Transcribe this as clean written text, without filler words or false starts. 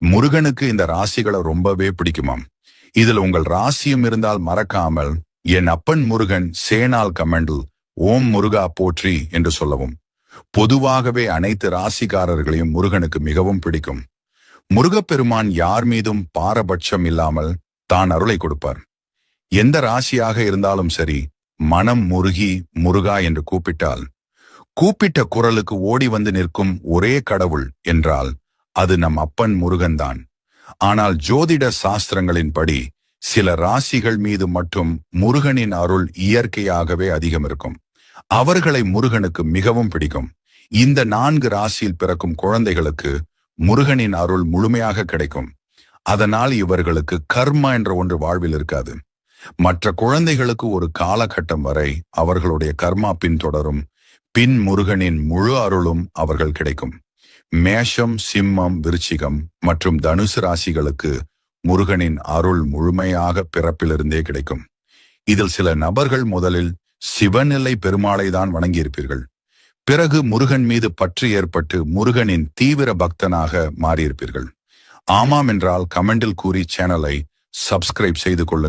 முருகனுக்கு இந்த ராசிகளை ரொம்பவே பிடிக்குமாம். இதுல உங்கள் ராசியும் இருந்தால் மறக்காமல் என் அப்பன் முருகன் சேனால் கமெண்டில் ஓம் முருகா போற்றி என்று சொல்லவும். பொதுவாகவே அனைத்து ராசிக்காரர்களையும் முருகனுக்கு மிகவும் பிடிக்கும். முருகப்பெருமான் யார் மீதும் பாரபட்சம் இல்லாமல் தான் அருளை கொடுப்பார். எந்த ராசியாக இருந்தாலும் சரி, மனம் முருகி முருகா என்று கூப்பிட்ட குரலுக்கு ஓடி வந்து நிற்கும் ஒரே கடவுள் என்றால் அது நம் அப்பன் முருகன்தான். ஆனால் ஜோதிட சாஸ்திரங்களின்படி சில ராசிகள் மீது மட்டும் முருகனின் அருள் இயற்கையாகவே அதிகம் இருக்கும். அவர்களை முருகனுக்கு மிகவும் பிடிக்கும். இந்த 4 ராசியில் பிறக்கும் குழந்தைகளுக்கு முருகனின் அருள் முழுமையாக கிடைக்கும். அதனால் இவர்களுக்கு கர்மா என்ற ஒன்று வாழ்வில் இருக்காது. மற்ற குழந்தைகளுக்கு ஒரு காலகட்டம் வரை அவர்களுடைய கர்மா பின்தொடரும். பின் முருகனின் முழு அருளும் அவர்கள் கிடைக்கும். மேஷம், சிம்மம், விருச்சிகம் மற்றும் தனுசு ராசிகளுக்கு முருகனின் அருள் முழுமையாக பிறப்பிலிருந்தே கிடைக்கும். இதில் சில நபர்கள் முதலில் சிவநிலை பெருமாளை தான் வணங்கியிருப்பீர்கள். பிறகு முருகன் மீது பற்று ஏற்பட்டு முருகனின் தீவிர பக்தனாக மாறியிருப்பீர்கள். ஆமாம் என்றால் கமெண்டில் கூறி சேனலை சப்ஸ்கிரைப் செய்து கொள்ளுங்கள்.